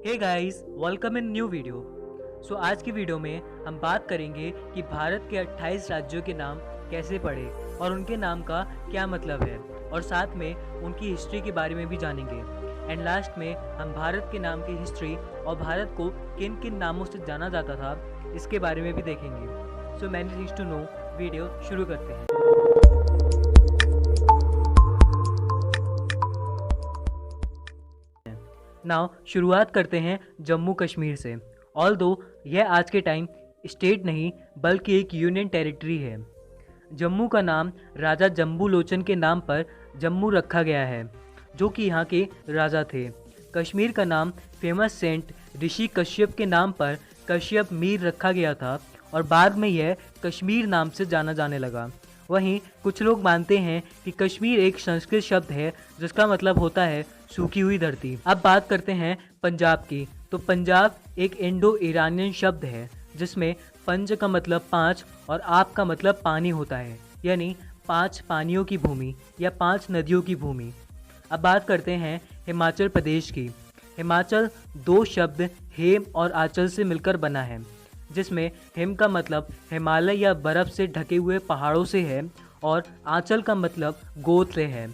Hey guys, welcome in new video. आज की video में हम बात करेंगे कि भारत के 28 राज्यों के नाम कैसे पढ़े और उनके नाम का क्या मतलब है, और साथ में उनकी हिस्ट्री के बारे में भी जानेंगे। एंड लास्ट में हम भारत के नाम की हिस्ट्री और भारत को किन किन नामों से जाना जाता था इसके बारे में भी देखेंगे। So many things to know, video शुरू करते हैं। नाउ शुरुआत करते हैं जम्मू कश्मीर से। ऑल्दो यह आज के टाइम स्टेट नहीं बल्कि एक यूनियन टेरिटरी है। जम्मू का नाम राजा जम्बू लोचन के नाम पर जम्मू रखा गया है, जो कि यहाँ के राजा थे। कश्मीर का नाम फेमस सेंट ऋषि कश्यप के नाम पर कश्यप मीर रखा गया था और बाद में यह कश्मीर नाम से जाना जाने लगा। वहीं कुछ लोग मानते हैं कि कश्मीर एक संस्कृत शब्द है जिसका मतलब होता है सूखी हुई धरती। अब बात करते हैं पंजाब की। तो पंजाब एक इंडो ईरानियन शब्द है जिसमें पंज का मतलब पाँच और आप का मतलब पानी होता है, यानी 5 पानियों की भूमि या 5 नदियों की भूमि। अब बात करते हैं हिमाचल प्रदेश की। हिमाचल 2 शब्द हेम और आंचल से मिलकर बना है, जिसमें हिम का मतलब हिमालय या बर्फ़ से ढके हुए पहाड़ों से है और आंचल का मतलब गोद से है।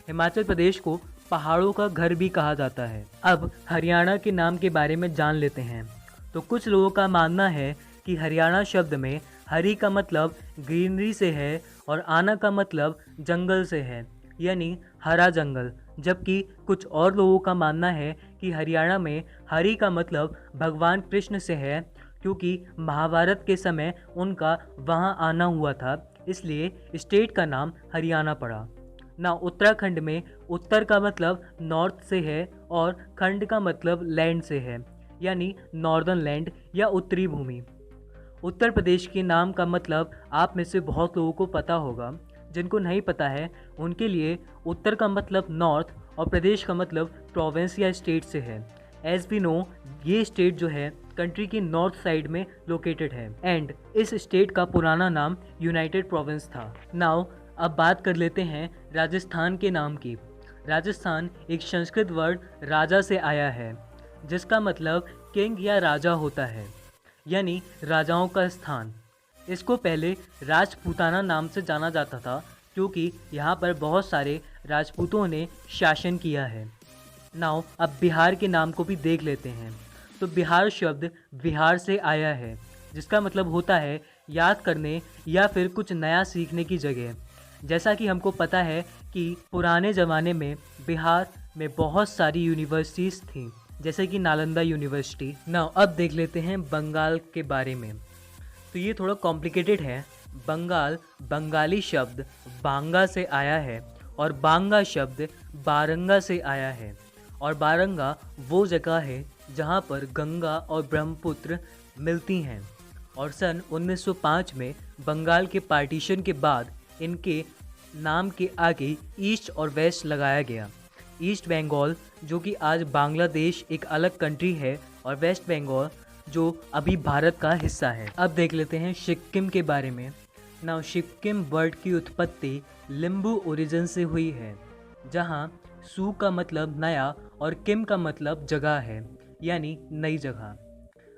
हिमाचल प्रदेश को पहाड़ों का घर भी कहा जाता है। अब हरियाणा के नाम के बारे में जान लेते हैं। तो कुछ लोगों का मानना है कि हरियाणा शब्द में हरी का मतलब ग्रीनरी से है और आना का मतलब जंगल से है, यानी हरा जंगल। जबकि कुछ और लोगों का मानना है कि हरियाणा में हरी का मतलब भगवान कृष्ण से है, क्योंकि महाभारत के समय उनका वहां आना हुआ था, इसलिए स्टेट का नाम हरियाणा पड़ा। ना उत्तराखंड में उत्तर का मतलब नॉर्थ से है और खंड का मतलब लैंड से है, यानी नॉर्दर्न लैंड या उत्तरी भूमि। उत्तर प्रदेश के नाम का मतलब आप में से बहुत लोगों को पता होगा। जिनको नहीं पता है उनके लिए उत्तर का मतलब नॉर्थ और प्रदेश का मतलब प्रोविंस या स्टेट से है। एज वी नो, ये स्टेट जो है कंट्री की नॉर्थ साइड में लोकेटेड है एंड इस स्टेट का पुराना नाम यूनाइटेड प्रोविंस था। नाउ अब बात कर लेते हैं राजस्थान के नाम की। राजस्थान एक संस्कृत वर्ड राजा से आया है, जिसका मतलब किंग या राजा होता है, यानी राजाओं का स्थान। इसको पहले राजपूताना नाम से जाना जाता था, क्योंकि यहाँ पर बहुत सारे राजपूतों ने शासन किया है। नाउ अब बिहार के नाम को भी देख लेते हैं। तो बिहार शब्द बिहार से आया है, जिसका मतलब होता है याद करने या फिर कुछ नया सीखने की जगह। जैसा कि हमको पता है कि पुराने ज़माने में बिहार में बहुत सारी यूनिवर्सिटीज़ थीं, जैसे कि नालंदा यूनिवर्सिटी। नाउ अब देख लेते हैं बंगाल के बारे में। तो ये थोड़ा कॉम्प्लिकेटेड है। बंगाल बंगाली शब्द बांगा से आया है और बांगा शब्द बारंगा से आया है, और बारंगा वो जगह है जहाँ पर गंगा और ब्रह्मपुत्र मिलती हैं। और सन 1905 में बंगाल के पार्टीशन के बाद इनके नाम के आगे ईस्ट और वेस्ट लगाया गया। ईस्ट बंगाल जो कि आज बांग्लादेश एक अलग कंट्री है, और वेस्ट बंगाल जो अभी भारत का हिस्सा है। अब देख लेते हैं सिक्किम के बारे में। नाउ सिक्किम वर्ड की उत्पत्ति लिम्बू ओरिजिन से हुई है, जहां सू का मतलब नया और किम का मतलब जगह है, यानी नई जगह।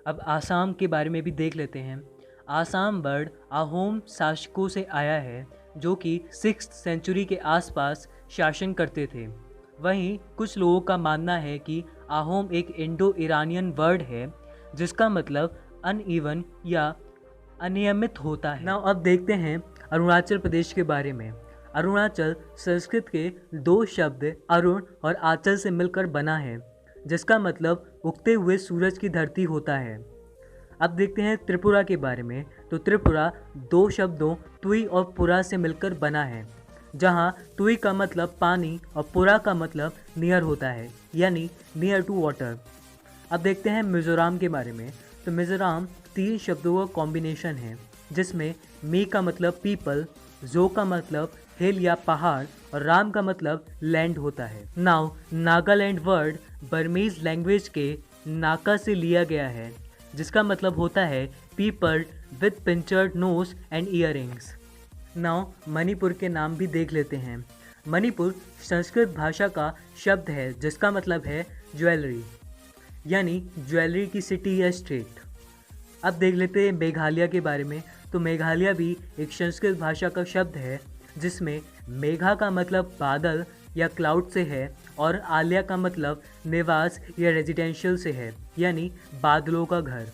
अब आसाम के बारे में भी देख लेते हैं। आसाम वर्ड अहोम शासकों से आया है, जो कि 6th सेंचुरी के आसपास शासन करते थे। वहीं कुछ लोगों का मानना है कि अहोम एक इंडो ईरानियन वर्ड है, जिसका मतलब अनइवन या अनियमित होता है। नाउ अब देखते हैं अरुणाचल प्रदेश के बारे में। अरुणाचल संस्कृत के 2 शब्द अरुण और आंचल से मिलकर बना है, जिसका मतलब उगते हुए सूरज की धरती होता है। अब देखते हैं त्रिपुरा के बारे में। तो त्रिपुरा 2 शब्दों तुई और पुरा से मिलकर बना है, जहाँ तुई का मतलब पानी और पुरा का मतलब नियर होता है, यानी नियर टू वाटर। अब देखते हैं मिज़ोरम के बारे में। तो मिज़ोरम 3 शब्दों का कॉम्बिनेशन है, जिसमें मी का मतलब पीपल, जो का मतलब हिल या पहाड़ और राम का मतलब लैंड होता है। Now Nagaland word Burmese language के नाका से लिया गया है, जिसका मतलब होता है people with pinched nose and earrings. Now Manipur के नाम भी देख लेते हैं। मणिपुर संस्कृत भाषा का शब्द है, जिसका मतलब है ज्वेलरी। यानी ज्वेलरी की सिटी या स्टेट। अब देख लेते हैं मेघालय के बारे में। तो मेघालय भी एक संस्कृत भाषा का शब्द है जिसमें मेघा का मतलब बादल या क्लाउड से है और आलिया का मतलब निवास या रेजिडेंशियल से है, यानी बादलों का घर।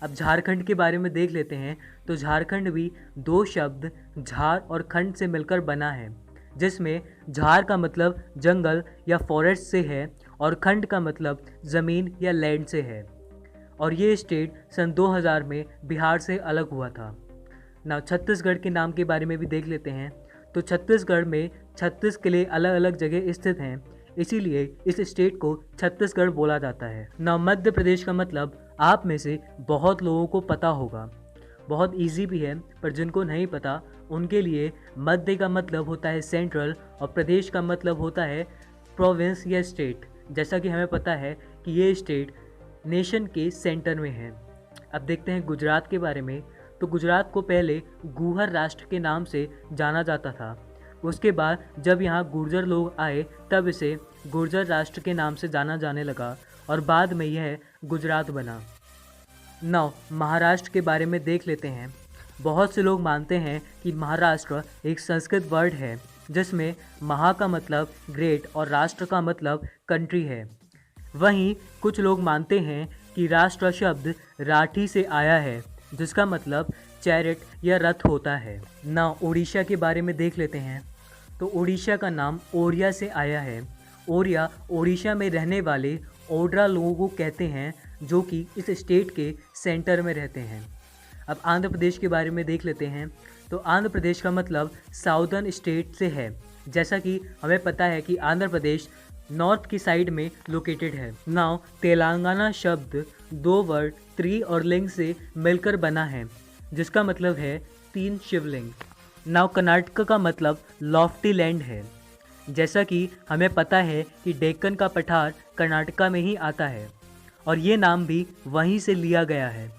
अब झारखंड के बारे में देख लेते हैं। तो झारखंड भी दो शब्द झार और खंड से मिलकर बना है, जिसमें झार का मतलब जंगल या फॉरेस्ट से है और खंड का मतलब ज़मीन या लैंड से है। और ये स्टेट सन 2000 में बिहार से अलग हुआ था। ना छत्तीसगढ़ के नाम के बारे में भी देख लेते हैं। तो छत्तीसगढ़ में 36 किले अलग अलग जगह स्थित हैं, इसीलिए इस स्टेट को छत्तीसगढ़ बोला जाता है। ना मध्य प्रदेश का मतलब आप में से बहुत लोगों को पता होगा, बहुत इजी भी है, पर जिनको नहीं पता उनके लिए मध्य का मतलब होता है सेंट्रल और प्रदेश का मतलब होता है प्रोविंस या स्टेट। जैसा कि हमें पता है कि ये स्टेट नेशन के सेंटर में है। अब देखते हैं गुजरात के बारे में। तो गुजरात को पहले गुहर राष्ट्र के नाम से जाना जाता था। उसके बाद जब यहाँ गुर्जर लोग आए तब इसे गुर्जर राष्ट्र के नाम से जाना जाने लगा और बाद में यह गुजरात बना। नौ महाराष्ट्र के बारे में देख लेते हैं। बहुत से लोग मानते हैं कि महाराष्ट्र एक संस्कृत वर्ड है जिसमें महा का मतलब ग्रेट और राष्ट्र का मतलब कंट्री है। वहीं कुछ लोग मानते हैं कि राष्ट्र शब्द राठी से आया है जिसका मतलब चैरिट या रथ होता है। ना उड़ीसा के बारे में देख लेते हैं। तो उड़ीसा का नाम ओरिया से आया है। ओरिया उड़ीसा में रहने वाले ओड्रा लोगों को कहते हैं जो कि इस स्टेट के सेंटर में रहते हैं। अब आंध्र प्रदेश के बारे में देख लेते हैं। तो आंध्र प्रदेश का मतलब साउदर्न स्टेट से है, जैसा कि हमें पता है कि आंध्र प्रदेश नॉर्थ की साइड में लोकेटेड है। नाउ तेलंगाना शब्द दो वर्ड त्रि और लिंग से मिलकर बना है जिसका मतलब है 3 शिवलिंग। नाउ कर्नाटक का मतलब लॉफ्टी लैंड है, जैसा कि हमें पता है कि डेक्कन का पठार कर्नाटका में ही आता है और ये नाम भी वहीं से लिया गया है।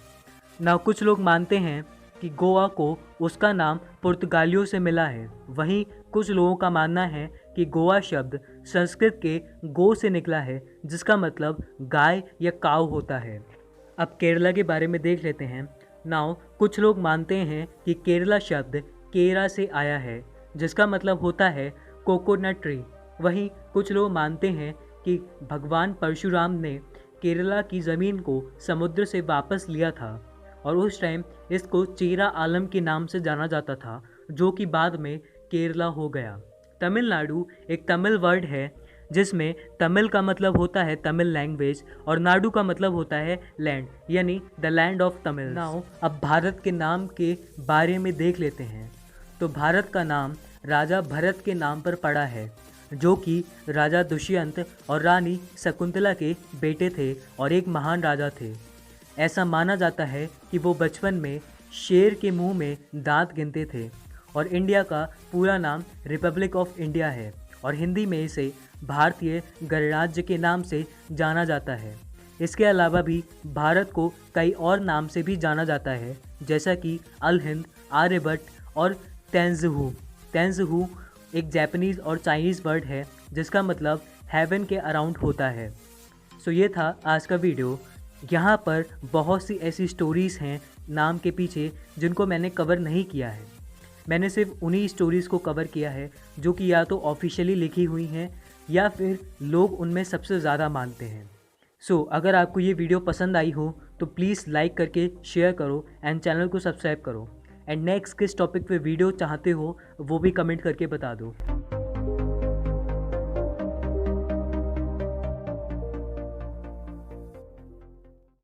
नाउ कुछ लोग मानते हैं कि गोवा को उसका नाम पुर्तगालियों से मिला है। वहीं कुछ लोगों का मानना है कि गोवा शब्द संस्कृत के गो से निकला है जिसका मतलब गाय या काऊ होता है। अब केरला के बारे में देख लेते हैं। नाउ कुछ लोग मानते हैं कि केरला शब्द केरा से आया है जिसका मतलब होता है कोकोनट ट्री। वहीं कुछ लोग मानते हैं कि भगवान परशुराम ने केरला की ज़मीन को समुद्र से वापस लिया था और उस टाइम इसको चेरा आलम के नाम से जाना जाता था, जो कि बाद में केरला हो गया। तमिलनाडु एक तमिल वर्ड है जिसमें तमिल का मतलब होता है तमिल लैंग्वेज और नाडु का मतलब होता है लैंड, यानी the land of Tamil. Now अब भारत के नाम के बारे में देख लेते हैं। तो भारत का नाम राजा भरत के नाम पर पड़ा है, जो कि राजा दुष्यंत और रानी शकुंतला के बेटे थे और एक महान राजा थे। ऐसा माना जाता है कि वो बचपन में शेर के मुंह में दांत गिनते थे और इंडिया का पूरा नाम रिपब्लिक ऑफ इंडिया है और हिंदी में इसे भारतीय गणराज्य के नाम से जाना जाता है। इसके अलावा भी भारत को कई और नाम से भी जाना जाता है, जैसा कि अल हिंद, आर्यभट्ट और तेंजहू। तेंजहू एक जापानीज़ और चाइनीज़ वर्ड है जिसका मतलब हेवन के अराउंड होता है। सो ये था आज का वीडियो। यहाँ पर बहुत सी ऐसी स्टोरीज़ हैं नाम के पीछे जिनको मैंने कवर नहीं किया है। मैंने सिर्फ उन्हीं स्टोरीज़ को कवर किया है जो कि या तो ऑफिशियली लिखी हुई हैं या फिर लोग उनमें सबसे ज़्यादा मानते हैं। सो अगर आपको ये वीडियो पसंद आई हो तो प्लीज़ लाइक करके शेयर करो एंड चैनल को सब्सक्राइब करो। एंड नेक्स्ट किस टॉपिक पे वीडियो चाहते हो वो भी कमेंट करके बता दो।